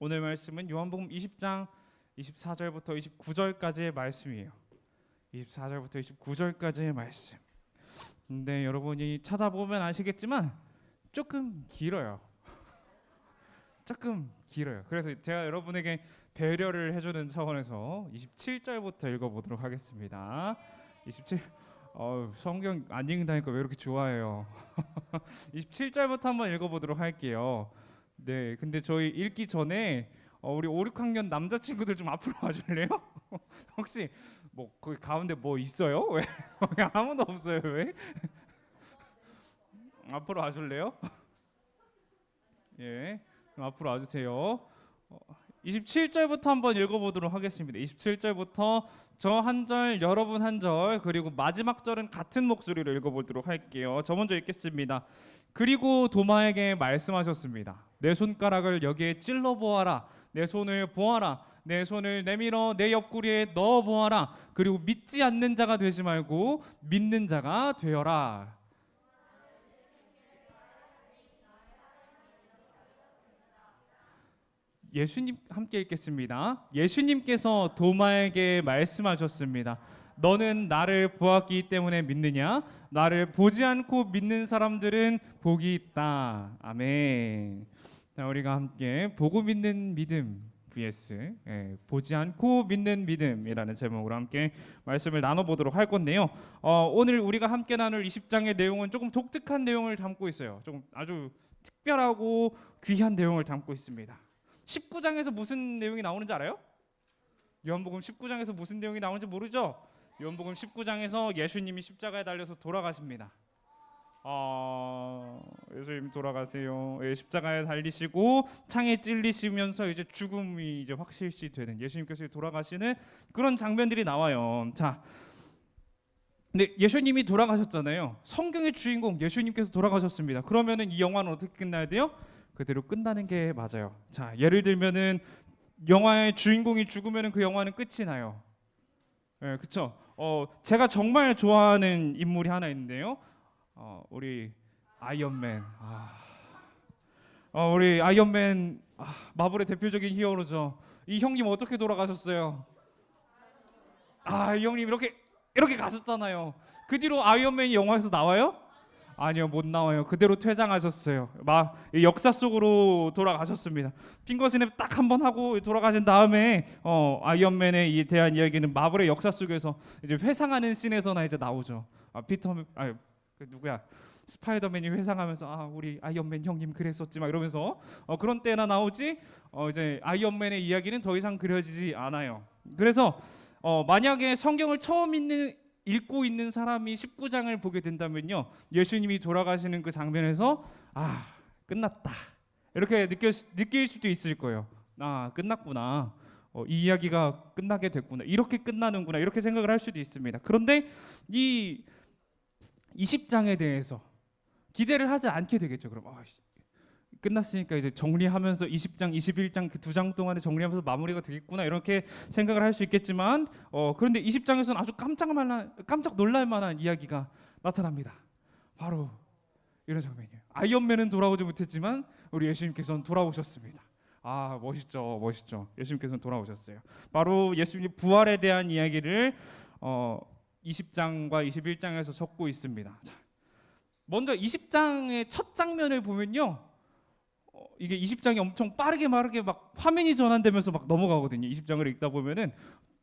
오늘 말씀은 요한복음 20장 24절부터 29절까지의 말씀이에요. 24절부터 29절까지의 말씀. 근데 여러분이 찾아보면 아시겠지만 조금 길어요. 조금 길어요. 그래서 제가 여러분에게 배려를 해주는 차원에서 27절부터 읽어보도록 하겠습니다. 27. 성경 안 읽는다니까 왜 이렇게 좋아해요? 27절부터 한번 읽어보도록 할게요. 네, 근데 저희 읽기 전에 우리 5, 6학년 남자친구들 좀 앞으로 와줄래요? 혹시 뭐 거기 가운데 뭐 있어요? 왜 아무도 없어요? 왜? 앞으로 와줄래요? 예, 그럼 앞으로 와주세요. 27절부터 한번 읽어보도록 하겠습니다. 27절부터 저 한 절, 여러분 한 절, 그리고 마지막 절은 같은 목소리로 읽어보도록 할게요. 저 먼저 읽겠습니다. 그리고 도마에게 말씀하셨습니다. 내 손가락을 여기에 찔러 보아라. 내 손을 보아라. 내 손을 내밀어 내 옆구리에 넣어 보아라. 그리고 믿지 않는 자가 되지 말고 믿는 자가 되어라. 예수님 함께 읽겠습니다. 예수님께서 도마에게 말씀하셨습니다. 너는 나를 보았기 때문에 믿느냐? 나를 보지 않고 믿는 사람들은 복이 있다. 아멘. 자, 우리가 함께 보고 믿는 믿음 vs 보지 않고 믿는 믿음이라는 제목으로 함께 말씀을 나눠보도록 할 건데요. 오늘 우리가 함께 나눌 20장의 내용은 조금 독특한 내용을 담고 있어요. 조금 아주 특별하고 귀한 내용을 담고 있습니다. 19장에서 무슨 내용이 나오는지 알아요? 요한복음 19장에서 무슨 내용이 나오는지 모르죠? 요한복음 19장에서 예수님이 십자가에 달려서 돌아가십니다. 예수님 돌아가세요. 십자가에 달리시고 창에 찔리시면서 이제 죽음이 이제 확실시 되는 예수님께서 돌아가시는 그런 장면들이 나와요. 자, 근데 예수님이 돌아가셨잖아요. 성경의 주인공 예수님께서 돌아가셨습니다. 그러면은 이 영화는 어떻게 끝나야 돼요? 그대로 끝나는 게 맞아요. 자, 예를 들면은 영화의 주인공이 죽으면은 그 영화는 끝이 나요. 예, 그렇죠. 제가 정말 좋아하는 인물이 하나 있는데요. 우리 아이언맨. 우리 아이언맨 마블의 대표적인 히어로죠. 이 형님 어떻게 돌아가셨어요? 이 형님 이렇게 가셨잖아요. 그 뒤로 아이언맨이 영화에서 나와요? 아니요, 못 나와요. 그대로 퇴장하셨어요. 막 역사 속으로 돌아가셨습니다. 핑거 스냅 딱 한 번 하고 돌아가신 다음에 아이언맨에 대한 이야기는 마블의 역사 속에서 이제 회상하는 씬에서나 이제 나오죠. 그 누구야? 스파이더맨이 회상하면서 우리 아이언맨 형님 그랬었지 막 이러면서 그런 때나 나오지. 이제 아이언맨의 이야기는 더 이상 그려지지 않아요. 그래서 만약에 성경을 처음 읽고 있는 사람이 19장을 보게 된다면요, 예수님이 돌아가시는 그 장면에서 끝났다 이렇게 느낄 수도 있을 거예요. 끝났구나. 이 이야기가 끝나게 됐구나. 이렇게 끝나는구나. 이렇게 생각을 할 수도 있습니다. 그런데 이 20장에 대해서 기대를 하지 않게 되겠죠. 그럼 끝났으니까 이제 정리하면서 20장, 21장 그 2장 동안에 정리하면서 마무리가 되겠구나 이렇게 생각을 할 수 있겠지만 그런데 20장에서는 아주 깜짝 놀랄 만한 이야기가 나타납니다. 바로 이런 장면이에요. 아이언맨은 돌아오지 못했지만 우리 예수님께서는 돌아오셨습니다. 멋있죠, 멋있죠. 예수님께서는 돌아오셨어요. 바로 예수님의 부활에 대한 이야기를 20장과 21장에서 적고 있습니다. 자, 먼저 20장의 첫 장면을 보면요, 이게 20장이 엄청 빠르게 막 화면이 전환되면서 막 넘어가거든요. 20장을 읽다 보면은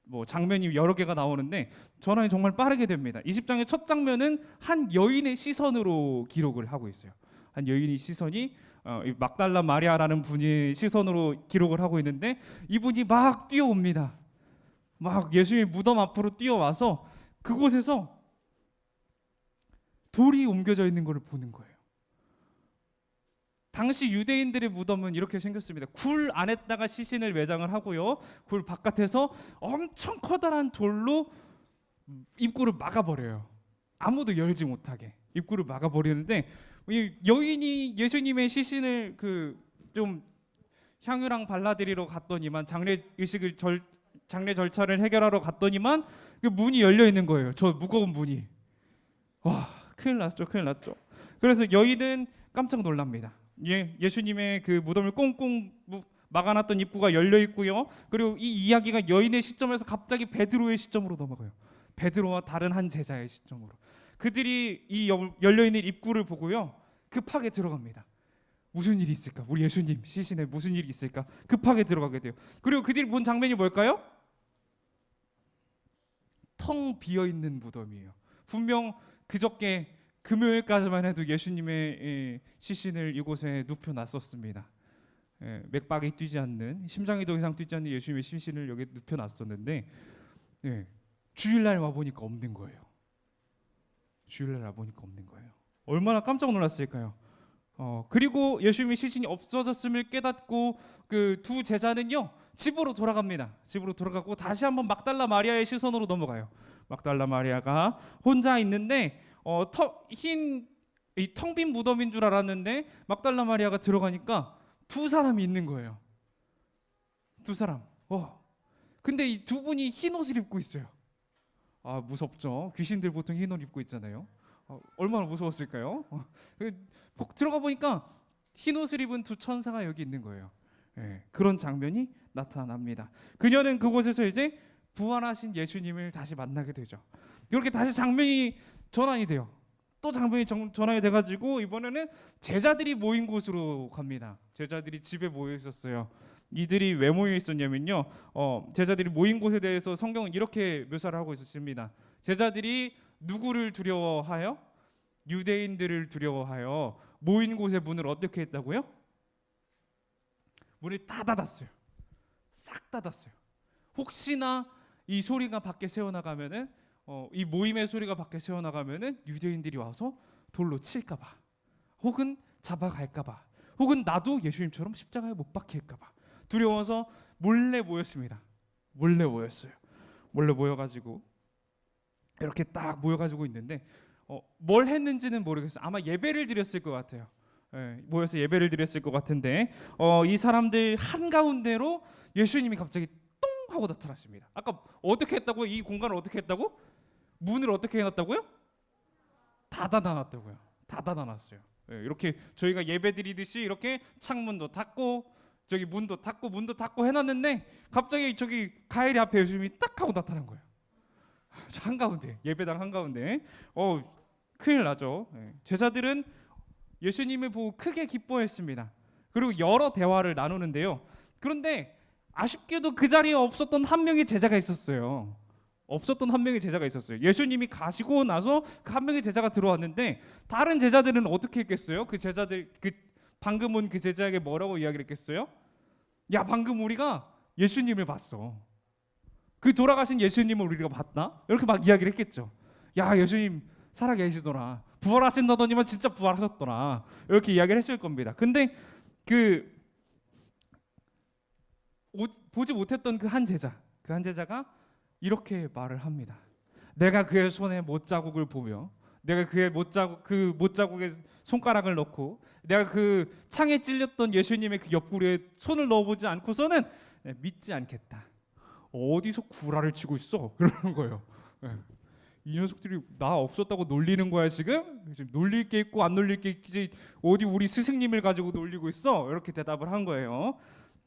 뭐 장면이 여러 개가 나오는데 전환이 정말 빠르게 됩니다. 20장의 첫 장면은 한 여인의 시선으로 기록을 하고 있어요. 한 여인의 시선이 막달라 마리아라는 분의 시선으로 기록을 하고 있는데 이분이 막 뛰어옵니다. 막 예수님의 무덤 앞으로 뛰어와서 그곳에서 돌이 옮겨져 있는 것을 보는 거예요. 당시 유대인들의 무덤은 이렇게 생겼습니다. 굴 안에다가 시신을 매장을 하고요, 굴 바깥에서 엄청 커다란 돌로 입구를 막아버려요. 아무도 열지 못하게 입구를 막아버리는데 이 여인이 예수님의 시신을 좀 향유랑 발라드리러 갔더니만 장례 절차를 해결하러 갔더니만 그 문이 열려 있는 거예요. 저 무거운 문이. 큰일 났죠. 그래서 여인은 깜짝 놀랍니다. 예수님의 그 무덤을 꽁꽁 막아놨던 입구가 열려 있고요. 그리고 이 이야기가 여인의 시점에서 갑자기 베드로의 시점으로 넘어가요. 베드로와 다른 한 제자의 시점으로. 그들이 이 열려 있는 입구를 보고요. 급하게 들어갑니다. 무슨 일이 있을까? 우리 예수님 시신에 무슨 일이 있을까? 급하게 들어가게 돼요. 그리고 그들이 본 장면이 뭘까요? 텅 비어 있는 무덤이에요. 분명 그저께 금요일까지만 해도 예수님의 시신을 이곳에 눕혀놨었습니다. 맥박이 뛰지 않는, 심장이 더 이상 뛰지 않는 예수님의 시신을 여기 눕혀놨었는데 주일날 와 보니까 없는 거예요. 주일날 와 보니까 없는 거예요. 얼마나 깜짝 놀랐을까요? 그리고 예수님의 시신이 없어졌음을 깨닫고 그 두 제자는요 집으로 돌아갑니다. 집으로 돌아가고 다시 한번 막달라 마리아의 시선으로 넘어가요. 막달라 마리아가 혼자 있는데 텅 빈 무덤인 줄 알았는데 막달라 마리아가 들어가니까 두 사람이 있는 거예요. 두 사람. 근데 이 두 분이 흰 옷을 입고 있어요. 아, 무섭죠. 귀신들 보통 흰 옷 입고 있잖아요. 얼마나 무서웠을까요? 들어가 보니까 흰 옷을 입은 두 천사가 여기 있는 거예요. 그런 장면이 나타납니다. 그녀는 그곳에서 이제 부활하신 예수님을 다시 만나게 되죠. 이렇게 다시 장면이 전환이 돼요. 또 장면이 전환이 돼가지고 이번에는 제자들이 모인 곳으로 갑니다. 제자들이 집에 모여 있었어요. 이들이 왜 모여 있었냐면요. 제자들이 모인 곳에 대해서 성경은 이렇게 묘사를 하고 있었습니다. 제자들이 누구를 두려워하여? 유대인들을 두려워하여 모인 곳의 문을 어떻게 했다고요? 문을 다 닫았어요. 싹 닫았어요. 혹시나 이 소리가 밖에 새어나가면은 이 모임의 소리가 밖에 새어나가면은 유대인들이 와서 돌로 칠까봐, 혹은 잡아갈까봐, 혹은 나도 예수님처럼 십자가에 못 박힐까봐 두려워서 몰래 모였습니다. 몰래 모였어요. 몰래 모여가지고 이렇게 딱 모여가지고 있는데 뭘 했는지는 모르겠어요. 아마 예배를 드렸을 것 같아요. 모여서 예배를 드렸을 것 같은데 이 사람들 한가운데로 예수님이 갑자기 똥 하고 나타났습니다. 아까 어떻게 했다고? 이 공간을 어떻게 했다고? 문을 어떻게 해놨다고요? 닫아놨다고요. 닫아놨어요. 이렇게 저희가 예배 드리듯이 이렇게 창문도 닫고 저기 문도 닫고 해놨는데 갑자기 저기 가해리 앞에 예수님이 딱 하고 나타난 거예요. 저 한가운데, 예배당 한가운데. 큰일 나죠. 제자들은 예수님을 보고 크게 기뻐했습니다. 그리고 여러 대화를 나누는데요. 그런데 아쉽게도 그 자리에 없었던 한 명의 제자가 있었어요. 예수님이 가시고 나서 그 한 명의 제자가 들어왔는데 다른 제자들은 어떻게 했겠어요? 그 제자들 방금 온 그 제자에게 뭐라고 이야기를 했겠어요? 야, 방금 우리가 예수님을 봤어. 그 돌아가신 예수님을 우리가 봤다? 이렇게 막 이야기를 했겠죠. 야, 예수님 살아계시더라. 부활하신다더니만 진짜 부활하셨더라. 이렇게 이야기를 했을 겁니다. 근데 보지 못했던 그 한 제자가 이렇게 말을 합니다. 내가 그의 손에 못자국을 보며, 내가 그의 못자국에 손가락을 넣고, 내가 그 창에 찔렸던 예수님의 그 옆구리에 손을 넣어보지 않고서는 믿지 않겠다. 어디서 구라를 치고 있어? 그러는 거예요. 이 녀석들이 나 없었다고 놀리는 거야 지금? 놀릴 게 있고 안 놀릴 게 있지, 어디 우리 스승님을 가지고 놀리고 있어? 이렇게 대답을 한 거예요.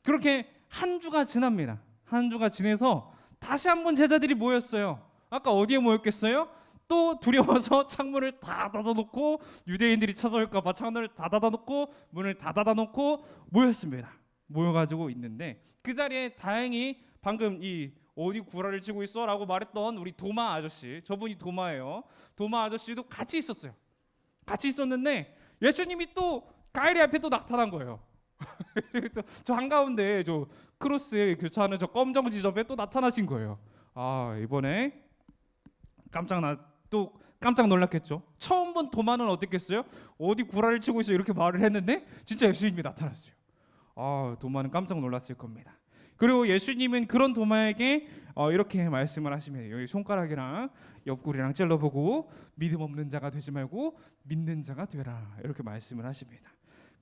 그렇게 한 주가 지납니다. 한 주가 지내서 다시 한번 제자들이 모였어요. 아까 어디에 모였겠어요? 또 두려워서 창문을 다 닫아놓고, 유대인들이 찾아올까 봐 창문을 다 닫아놓고 문을 다 닫아놓고 모였습니다. 모여가지고 있는데 그 자리에 다행히 방금 이 어디 구라를 치고 있어? 라고 말했던 우리 도마 아저씨, 저분이 도마예요. 도마 아저씨도 같이 있었어요. 같이 있었는데 예수님이 또 가이리 앞에 또 나타난 거예요. 저 한가운데 저 크로스에 교차하는 저 검정 지점에 또 나타나신 거예요. 이번에 깜짝 놀랐겠죠. 처음 본 도마는 어땠겠어요? 어디 구라를 치고 있어? 이렇게 말을 했는데 진짜 예수님이 나타났어요. 도마는 깜짝 놀랐을 겁니다. 그리고 예수님은 그런 도마에게 이렇게 말씀을 하시면, 여기 손가락이랑 옆구리랑 찔러보고 믿음 없는 자가 되지 말고 믿는 자가 되라, 이렇게 말씀을 하십니다.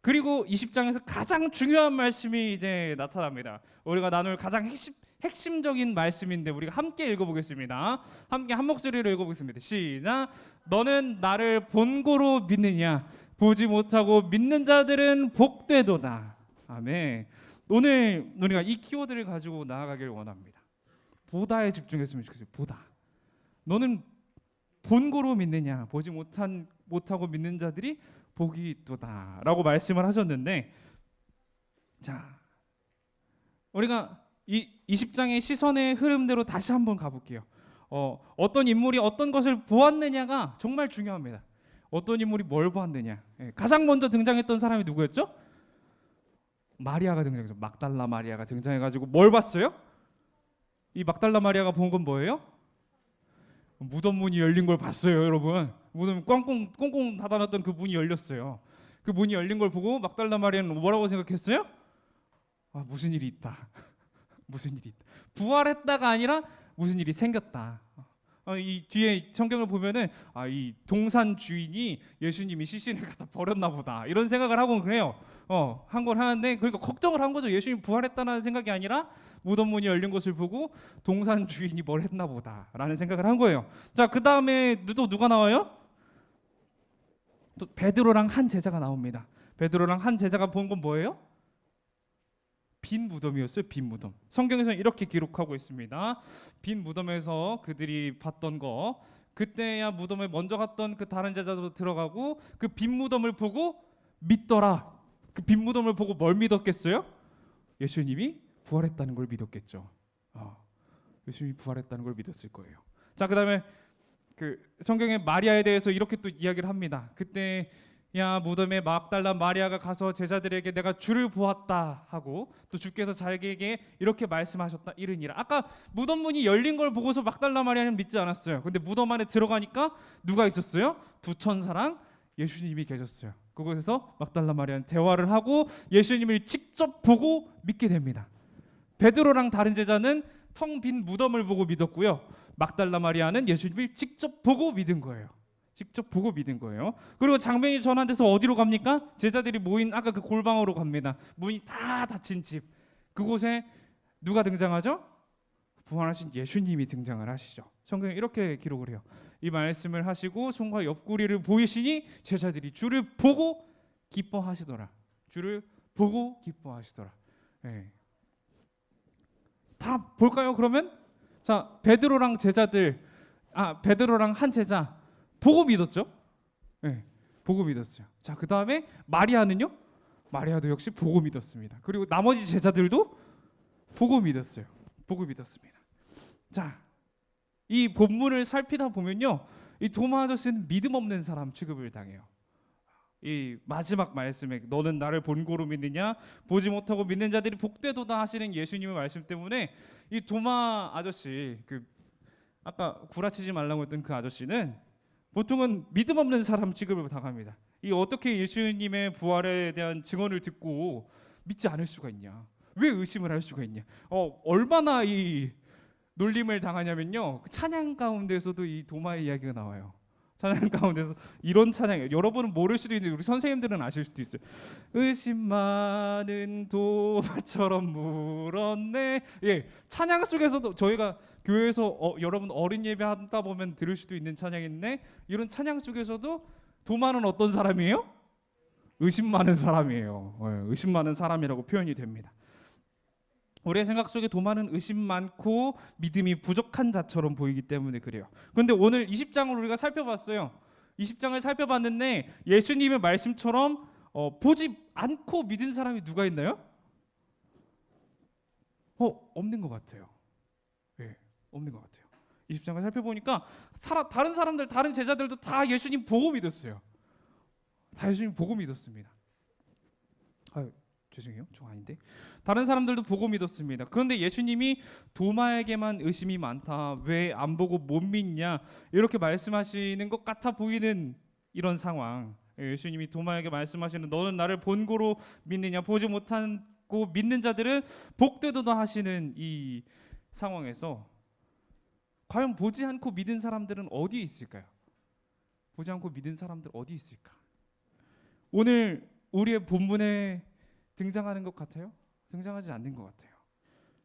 그리고 20장에서 가장 중요한 말씀이 이제 나타납니다. 우리가 나눌 가장 핵심적인 말씀인데 우리가 함께 읽어보겠습니다. 함께 한 목소리로 읽어보겠습니다. 시작. 너는 나를 본고로 믿느냐? 보지 못하고 믿는 자들은 복되도다. 아멘. 오늘 우리가 이 키워드를 가지고 나아가길 원합니다. 보다에 집중했으면 좋겠어요. 보다. 너는 본고로 믿느냐? 보지 못하고 믿는 자들이 복이 있도다라고 말씀을 하셨는데, 자, 우리가 이 20장의 시선의 흐름대로 다시 한번 가볼게요. 어떤 인물이 어떤 것을 보았느냐가 정말 중요합니다. 어떤 인물이 뭘 보았느냐. 가장 먼저 등장했던 사람이 누구였죠? 마리아가 등장했죠. 막달라 마리아가 등장해가지고 뭘 봤어요? 이 막달라 마리아가 본 건 뭐예요? 무덤 문이 열린 걸 봤어요, 여러분. 무덤 꽁꽁 닫아놨던 그 문이 열렸어요. 그 문이 열린 걸 보고 막달라 마리아는 뭐라고 생각했어요? 아, 무슨 일이 있다. 무슨 일이 있다. 부활했다가 아니라 무슨 일이 생겼다. 이 뒤에 성경을 보면은 이 동산 주인이 예수님이 시신을 갖다 버렸나 보다 이런 생각을 하고 그래요. 한 걸 하는데, 그러니까 걱정을 한 거죠. 예수님 부활했다는 생각이 아니라 무덤 문이 열린 것을 보고 동산 주인이 뭘 했나 보다라는 생각을 한 거예요. 자, 그 다음에 또 누가 나와요? 또 베드로랑 한 제자가 나옵니다. 베드로랑 한 제자가 본 건 뭐예요? 빈 무덤이었어요. 빈 무덤. 성경에서는 이렇게 기록하고 있습니다. 빈 무덤에서 그들이 봤던 거, 그때야 무덤에 먼저 갔던 그 다른 제자도 들어가고 그 빈 무덤을 보고 믿더라. 그 빈 무덤을 보고 뭘 믿었겠어요? 예수님이 부활했다는 걸 믿었겠죠. 예수님이 부활했다는 걸 믿었을 거예요. 자, 그다음에 그 성경에 마리아에 대해서 이렇게 또 이야기를 합니다. 그때 야 무덤에 막달라 마리아가 가서 제자들에게 내가 주를 보았다 하고 또 주께서 자기에게 이렇게 말씀하셨다 이르니라. 아까 무덤 문이 열린 걸 보고서 막달라 마리아는 믿지 않았어요. 근데 무덤 안에 들어가니까 누가 있었어요? 두 천사랑 예수님이 계셨어요. 그곳에서 막달라 마리아는 대화를 하고 예수님을 직접 보고 믿게 됩니다. 베드로랑 다른 제자는 텅 빈 무덤을 보고 믿었고요. 막달라 마리아는 예수님을 직접 보고 믿은 거예요. 직접 보고 믿은 거예요. 그리고 장면이 전환돼서 어디로 갑니까? 제자들이 모인 아까 그 골방으로 갑니다. 문이 다 닫힌 집. 그곳에 누가 등장하죠? 부활하신 예수님이 등장을 하시죠. 성경에 이렇게 기록을 해요. 이 말씀을 하시고 손과 옆구리를 보이시니 제자들이 주를 보고 기뻐하시더라. 주를 보고 기뻐하시더라. 네. 다 볼까요? 그러면 자, 베드로랑 한 제자 보고 믿었죠? 네, 보고 믿었어요. 자, 그 다음에 마리아는요? 마리아도 역시 보고 믿었습니다. 그리고 나머지 제자들도 보고 믿었어요. 보고 믿었습니다. 자, 이 본문을 살피다 보면요, 이 도마 아저씨는 믿음 없는 사람 취급을 당해요. 이 마지막 말씀에 너는 나를 본고로 믿느냐? 보지 못하고 믿는 자들이 복되도다 하시는 예수님의 말씀 때문에 이 도마 아저씨, 그 아까 구라치지 말라고 했던 그 아저씨는 보통은 믿음 없는 사람 취급을 당합니다. 이 어떻게 예수님의 부활에 대한 증언을 듣고 믿지 않을 수가 있냐? 왜 의심을 할 수가 있냐? 얼마나 이 놀림을 당하냐면요. 그 찬양 가운데서도 이 도마의 이야기가 나와요. 찬양 가운데서 이런 찬양, 여러분은 모를 수도 있는데 우리 선생님들은 아실 수도 있어요. 의심 많은 도마처럼 물었네. 예, 찬양 속에서도 저희가 교회에서 여러분 어린 예배 하다 보면 들을 수도 있는 찬양인데, 이런 찬양 속에서도 도마는 어떤 사람이에요? 의심 많은 사람이에요. 의심 많은 사람이라고 표현이 됩니다. 우리의 생각 속에 도마는 의심 많고 믿음이 부족한 자처럼 보이기 때문에 그래요. 그런데 오늘 20장을 우리가 살펴봤어요. 20장을 살펴봤는데 예수님의 말씀처럼 보지 않고 믿은 사람이 누가 있나요? 없는 것 같아요. 네, 없는 것 같아요. 20장을 살펴보니까 다른 사람들, 다른 제자들도 다 예수님 보고 믿었어요. 다 예수님 보고 믿었습니다. 죄송해요, 저 아닌데. 다른 사람들도 보고 믿었습니다. 그런데 예수님이 도마에게만 의심이 많다, 왜 안 보고 못 믿냐, 이렇게 말씀하시는 것 같아 보이는 이런 상황. 예수님이 도마에게 말씀하시는 너는 나를 본고로 믿느냐, 보지 못하고 믿는 자들은 복되도다 하시는 이 상황에서 과연 보지 않고 믿은 사람들은 어디에 있을까요? 보지 않고 믿은 사람들 어디 있을까? 오늘 우리의 본문에 등장하는 것 같아요? 등장하지 않는 것 같아요.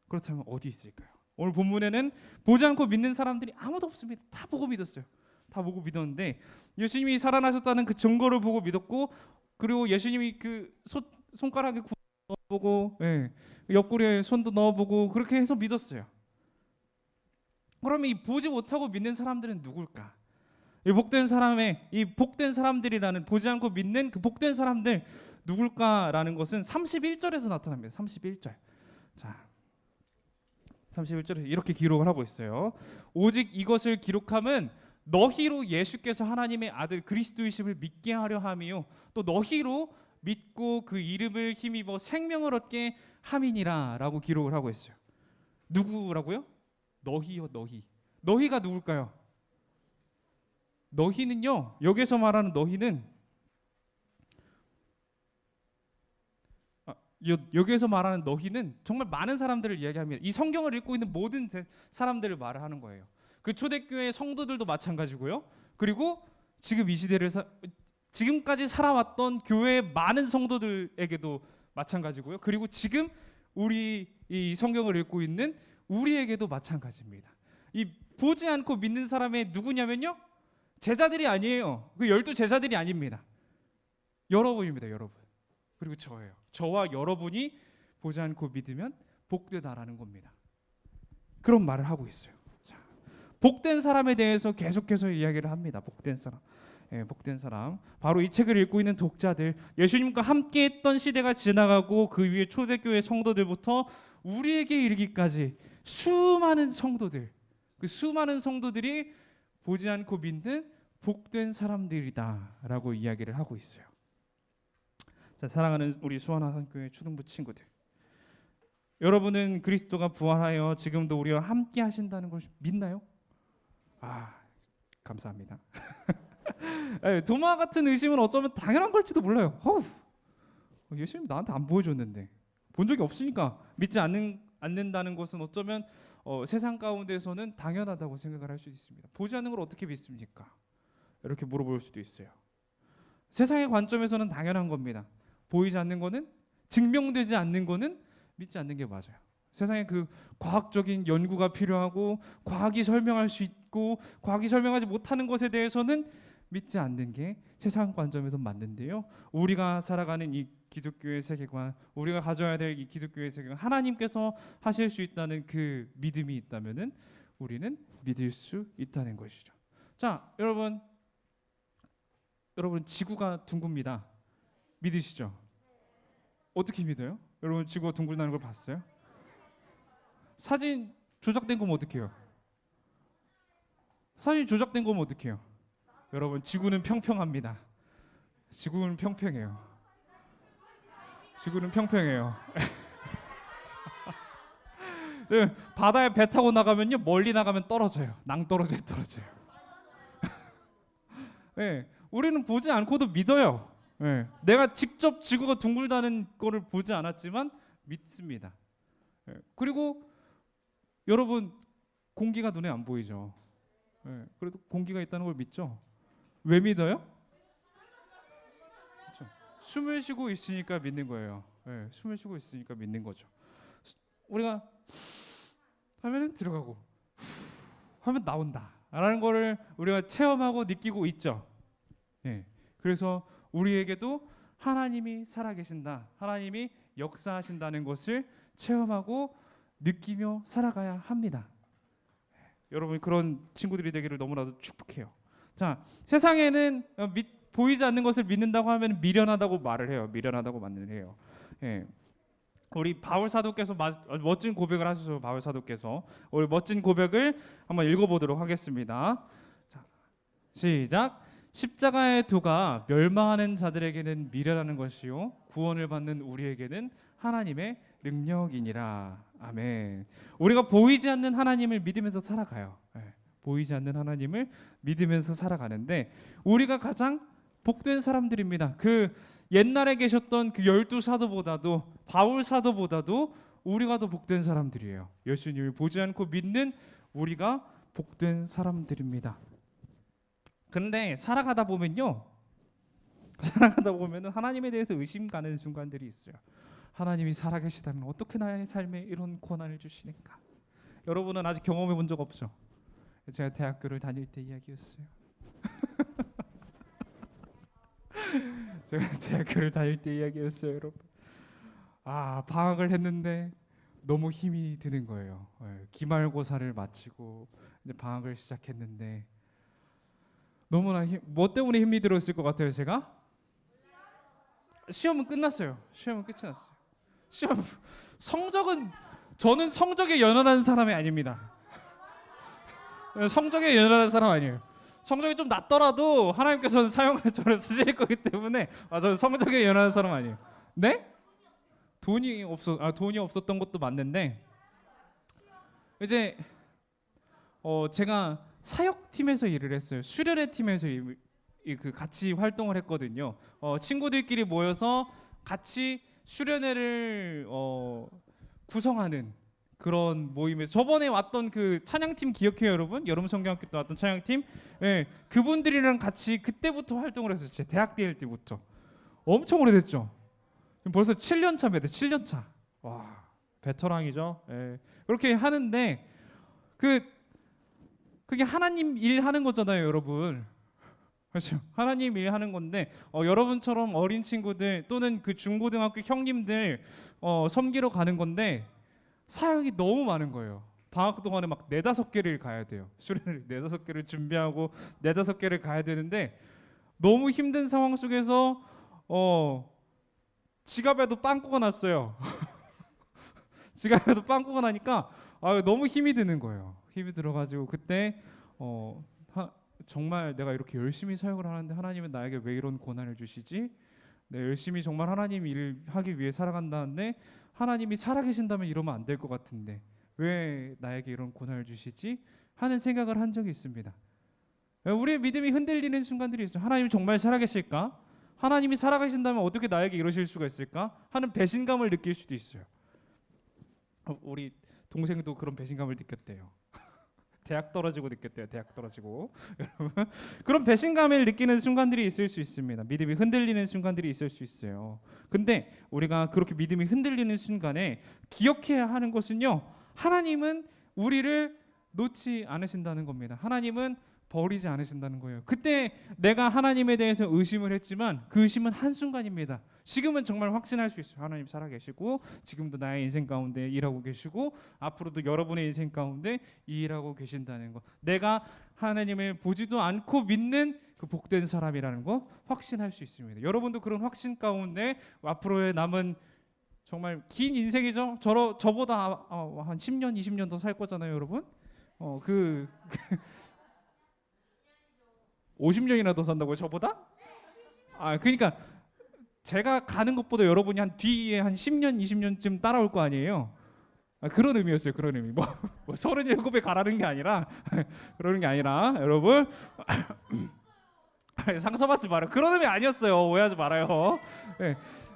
그렇다면 어디 있을까요? 오늘 본문에는 보지 않고 믿는 사람들이 아무도 없습니다. 다 보고 믿었어요. 다 보고 믿었는데 예수님이 살아나셨다는 그 증거를 보고 믿었고, 그리고 예수님이 그 손가락에 보고, 예, 옆구리에 손도 넣어보고 그렇게 해서 믿었어요. 그러면 이 보지 못하고 믿는 사람들은 누굴까? 이 복된 사람들이라는, 보지 않고 믿는 그 복된 사람들 누굴까라는 것은 31절에서 나타납니다. 31절. 자, 31절에 이렇게 기록을 하고 있어요. 오직 이것을 기록함은 너희로 예수께서 하나님의 아들 그리스도이심을 믿게 하려 함이요 또 너희로 믿고 그 이름을 힘입어 생명을 얻게 함이니라라고 기록을 하고 있어요. 누구라고요? 너희요, 너희. 너희가 누굴까요? 너희는요, 여기서 말하는 너희는 여기에서 말하는 너희는 정말 많은 사람들을 이야기합니다. 이 성경을 읽고 있는 모든 사람들을 말을 하는 거예요. 그 초대교회 성도들도 마찬가지고요. 그리고 지금 이 시대를 지금까지 살아왔던 교회의 많은 성도들에게도 마찬가지고요. 그리고 지금 우리 이 성경을 읽고 있는 우리에게도 마찬가지입니다. 이 보지 않고 믿는 사람의 누구냐면요, 제자들이 아니에요. 그 12제자들이 아닙니다. 여러분입니다. 여러분. 그리고 저예요. 저와 여러분이 보지 않고 믿으면 복되다라는 겁니다. 그런 말을 하고 있어요. 자, 복된 사람에 대해서 계속해서 이야기를 합니다. 복된 사람. 예, 복된 사람. 바로 이 책을 읽고 있는 독자들, 예수님과 함께했던 시대가 지나가고 그 위에 초대교회 성도들부터 우리에게 이르기까지 수많은 성도들, 그 수많은 성도들이 보지 않고 믿는 복된 사람들이다라고 이야기를 하고 있어요. 자, 사랑하는 우리 수원하산교회 초등부 친구들, 여러분은 그리스도가 부활하여 지금도 우리와 함께 하신다는 걸 믿나요? 아, 감사합니다. 도마 같은 의심은 어쩌면 당연한 걸지도 몰라요. 예수님 나한테 안 보여줬는데, 본 적이 없으니까 믿지 않는다는 것은 어쩌면 세상 가운데서는 당연하다고 생각을 할 수도 있습니다. 보지 않는 걸 어떻게 믿습니까? 이렇게 물어볼 수도 있어요. 세상의 관점에서는 당연한 겁니다. 보이지 않는 거는, 증명되지 않는 거는 믿지 않는 게 맞아요. 세상에 그 과학적인 연구가 필요하고 과학이 설명할 수 있고 과학이 설명하지 못하는 것에 대해서는 믿지 않는 게 세상 관점에서 맞는데요. 우리가 살아가는 이 기독교의 세계관, 우리가 가져야 될 이 기독교의 세계관, 하나님께서 하실 수 있다는 그 믿음이 있다면은 우리는 믿을 수 있다는 것이죠. 자, 여러분 지구가 둥굽니다. 믿으시죠? 어떻게 믿어요? 여러분 지구가 둥글다는 걸 봤어요? 사진 조작된 거면 어떡해요? 사진 조작된 거면 어떡해요? 여러분 지구는 평평합니다. 지구는 평평해요. 지구는 평평해요. 바다에 배 타고 나가면요, 멀리 나가면 떨어져요. 낭떠러지에 떨어져요. 네, 우리는 보지 않고도 믿어요. 네, 내가 직접 지구가 둥글다는 거를 보지 않았지만 믿습니다. 네, 그리고 여러분 공기가 눈에 안 보이죠. 네, 그래도 공기가 있다는 걸 믿죠. 왜 믿어요? 그렇죠. 숨을 쉬고 있으니까 믿는 거예요. 네, 숨을 쉬고 있으니까 믿는 거죠. 우리가 하면은 들어가고 하면 나온다 라는 거를 우리가 체험하고 느끼고 있죠. 네, 그래서 우리에게도 하나님이 살아계신다, 하나님이 역사하신다는 것을 체험하고 느끼며 살아가야 합니다. 여러분 그런 친구들이 되기를 너무나도 축복해요. 자, 세상에는 보이지 않는 것을 믿는다고 하면 미련하다고 말을 해요. 미련하다고 말을 해요. 예. 우리 바울 사도께서 멋진 고백을 하셔서, 바울 사도께서 우리 멋진 고백을 한번 읽어보도록 하겠습니다. 자, 시작. 십자가의 도가 멸망하는 자들에게는 미련하는 것이요 구원을 받는 우리에게는 하나님의 능력이니라. 아멘. 우리가 보이지 않는 하나님을 믿으면서 살아가요. 네. 보이지 않는 하나님을 믿으면서 살아가는데 우리가 가장 복된 사람들입니다. 그 옛날에 계셨던 그 12사도보다도, 바울 사도보다도 우리가 더 복된 사람들이에요. 예수님을 보지 않고 믿는 우리가 복된 사람들입니다. 근데 살아가다 보면은 하나님에 대해서 의심 가는 순간들이 있어요. 하나님이 살아계시다면 어떻게 나의 삶에 이런 고난을 주시는가? 여러분은 아직 경험해 본 적 없죠? 제가 대학교를 다닐 때 이야기였어요. 제가 대학교를 다닐 때 이야기였어요, 여러분. 방학을 했는데 너무 힘이 드는 거예요. 기말고사를 마치고 이제 방학을 시작했는데 너무나 뭐 때문에 힘이 들었을 것 같아요, 제가? 시험은 끝났어요. 시험은 끝이 났어요. 시험 성적은 저는 성적에 연연하는 사람이 아닙니다. 성적에 연연하는 사람 아니에요. 성적이 좀 낮더라도 하나님께서는 사용할 저를 쓰실 거기 때문에 저는 성적에 연연하는 사람 아니에요. 네? 돈이 없었던 것도 맞는데 이제 제가 사역팀에서 일을 했어요. 수련회 팀에서 같이 활동을 했거든요. 친구들끼리 모여서 같이 수련회를 구성하는 그런 모임에서 저번에 왔던 그 찬양팀 기억해요, 여러분? 여름 성경학교 때 왔던 찬양팀, 그분들이랑 같이 그때부터 활동을 했어요. 제 대학 다닐 때부터. 엄청 오래됐죠. 지금 벌써 7년 차입니다. 7년 차. 와, 베테랑이죠. 그렇게 하는데 그게 하나님 일 하는 거잖아요, 여러분. 그렇죠. 하나님 일 하는 건데 여러분처럼 어린 친구들 또는 그 중고등학교 형님들 섬기러 가는 건데 사역이 너무 많은 거예요. 방학 동안에 막 4-5개를 가야 돼요. 수련을 4-5개를 준비하고 4-5개를 가야 되는데 너무 힘든 상황 속에서 지갑에도 빵꾸가 났어요. 지갑에도 빵꾸가 나니까 너무 힘이 드는 거예요. 힘이 들어가지고 그때 정말 내가 이렇게 열심히 사역을 하는데 하나님은 나에게 왜 이런 고난을 주시지? 내 열심히 정말 하나님 일을 하기 위해 살아간다는데 하나님이 살아계신다면 이러면 안 될 것 같은데 왜 나에게 이런 고난을 주시지? 하는 생각을 한 적이 있습니다. 우리의 믿음이 흔들리는 순간들이 있어요. 하나님이 정말 살아계실까? 하나님이 살아계신다면 어떻게 나에게 이러실 수가 있을까? 하는 배신감을 느낄 수도 있어요. 우리 동생도 그런 배신감을 느꼈대요. 대학 떨어지고 느꼈대요. 대학 떨어지고. 여러분 그런 배신감을 느끼는 순간들이 있을 수 있습니다. 믿음이 흔들리는 순간들이 있을 수 있어요. 근데 우리가 그렇게 믿음이 흔들리는 순간에 기억해야 하는 것은요, 하나님은 우리를 놓지 않으신다는 겁니다. 하나님은 버리지 않으신다는 거예요. 그때 내가 하나님에 대해서 의심을 했지만 그 의심은 한순간입니다. 지금은 정말 확신할 수 있어요. 하나님 살아계시고 지금도 나의 인생 가운데 일하고 계시고 앞으로도 여러분의 인생 가운데 일하고 계신다는 거, 내가 하나님을 보지도 않고 믿는 그 복된 사람이라는 거 확신할 수 있습니다. 여러분도 그런 확신 가운데 앞으로의 남은 정말 긴 인생이죠. 저보다 한 10년 20년 더 살 거잖아요, 여러분. 50년이나 더 산다고요? 저보다? 그러니까 제가 가는 것보다 여러분이 한 뒤에 한 10년, 20년쯤 따라올 거 아니에요. 그런 의미였어요. 그런 의미. 뭐 37에 가라는 게 아니라 그러는 게 아니라 여러분 상처받지 말아요. 그런 의미 아니었어요. 오해하지 말아요.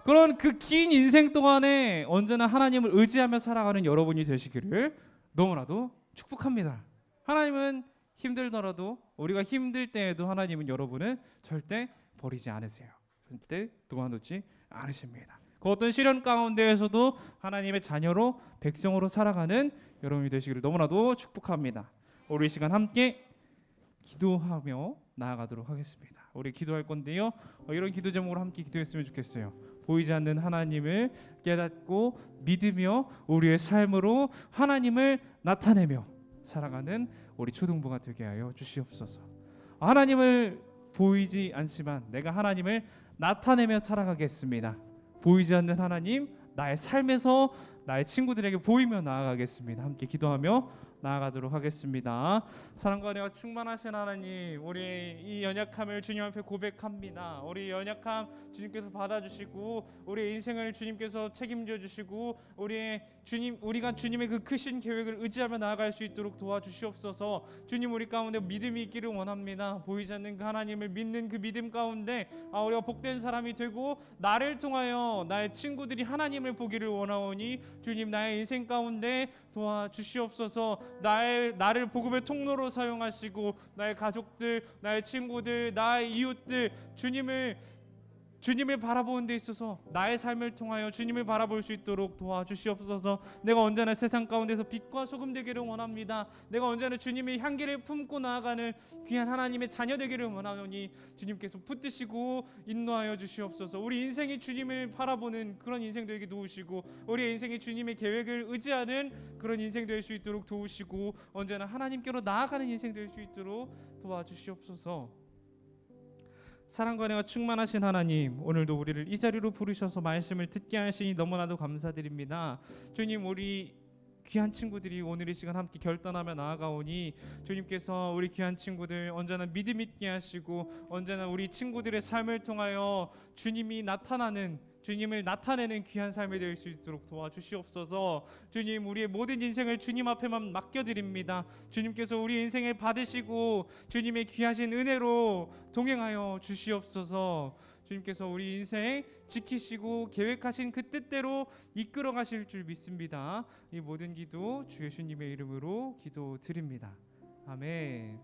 그런 그 긴 인생 동안에 언제나 하나님을 의지하며 살아가는 여러분이 되시기를 너무나도 축복합니다. 하나님은 힘들더라도 우리가 힘들 때에도 하나님은 여러분을 절대 버리지 않으세요. 절대 도망놓지 않으십니다. 그 어떤 시련 가운데에서도 하나님의 자녀로 백성으로 살아가는 여러분이 되시기를 너무나도 축복합니다. 우리 이 시간 함께 기도하며 나아가도록 하겠습니다. 우리 기도할 건데요, 이런 기도 제목으로 함께 기도했으면 좋겠어요. 보이지 않는 하나님을 깨닫고 믿으며 우리의 삶으로 하나님을 나타내며 살아가는 우리 초등부가 되게 하여 주시옵소서. 하나님을 보이지 않지만 내가 하나님을 나타내며 살아가겠습니다. 보이지 않는 하나님, 나의 삶에서 나의 친구들에게 보이며 나아가겠습니다. 함께 기도하며 나아가도록 하겠습니다. 사랑과 은혜가 충만하신 하나님, 우리 이 연약함을 주님 앞에 고백합니다. 우리 연약함 주님께서 받아주시고 우리 인생을 주님께서 책임져 주시고 우리가 주님의 그 크신 계획을 의지하며 나아갈 수 있도록 도와주시옵소서. 주님, 우리 가운데 믿음이 있기를 원합니다. 보이지 않는 그 하나님을 믿는 그 믿음 가운데 우리가 복된 사람이 되고 나를 통하여 나의 친구들이 하나님을 보기를 원하오니 주님, 나의 인생 가운데 도와주시옵소서. 나를 복음의 통로로 사용하시고 나의 가족들, 나의 친구들, 나의 이웃들, 주님을 주님을 바라보는 데 있어서 나의 삶을 통하여 주님을 바라볼 수 있도록 도와주시옵소서. 내가 언제나 세상 가운데서 빛과 소금 되기를 원합니다. 내가 언제나 주님의 향기를 품고 나아가는 귀한 하나님의 자녀 되기를 원하노니 주님께서 붙드시고 인도하여 주시옵소서. 우리 인생이 주님을 바라보는 그런 인생 되게 도우시고 우리의 인생이 주님의 계획을 의지하는 그런 인생 될 수 있도록 도우시고 언제나 하나님께로 나아가는 인생 될 수 있도록 도와주시옵소서. 사랑과 은혜가 충만하신 하나님, 오늘도 우리를 이 자리로 부르셔서 말씀을 듣게 하시니 너무나도 감사드립니다. 주님, 우리 귀한 친구들이 오늘 이 시간 함께 결단하며 나아가오니 주님께서 우리 귀한 친구들 언제나 믿음 있게 하시고 언제나 우리 친구들의 삶을 통하여 주님을 나타내는 귀한 삶이 될 수 있도록 도와주시옵소서. 주님, 우리의 모든 인생을 주님 앞에만 맡겨드립니다. 주님께서 우리 인생을 받으시고 주님의 귀하신 은혜로 동행하여 주시옵소서. 주님께서 우리 인생 지키시고 계획하신 그 뜻대로 이끌어 가실 줄 믿습니다. 이 모든 기도 주 예수님의 이름으로 기도드립니다. 아멘.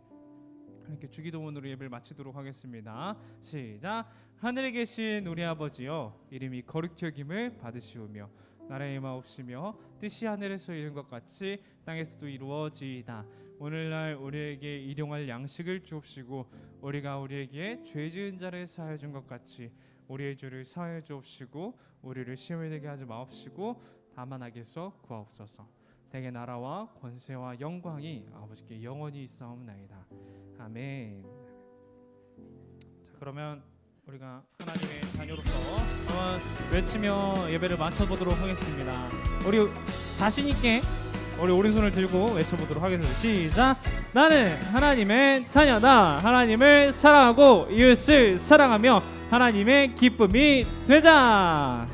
이렇게 주기도문으로 예배를 마치도록 하겠습니다. 시작. 하늘에 계신 우리 아버지여, 이름이 거룩히 여김을 받으시오며 나라의 마옵시며 뜻이 하늘에서 이룬 것 같이 땅에서도 이루어지이다. 오늘날 우리에게 일용할 양식을 주옵시고 우리가 우리에게 죄 지은 자를 사하여 준 것 같이 우리의 죄를 사하여 주옵시고 우리를 시험에 들게 하지 마옵시고 다만 악에서 구하옵소서. 대개 나라와 권세와 영광이 아버지께 영원히 있사옵나이다. 아멘. 자, 그러면 우리가 하나님의 자녀로서 한번 외치며 예배를 마쳐보도록 하겠습니다. 우리 자신 있게 우리 오른손을 들고 외쳐보도록 하겠습니다. 시작. 나는 하나님의 자녀다. 하나님을 사랑하고 이웃을 사랑하며 하나님의 기쁨이 되자.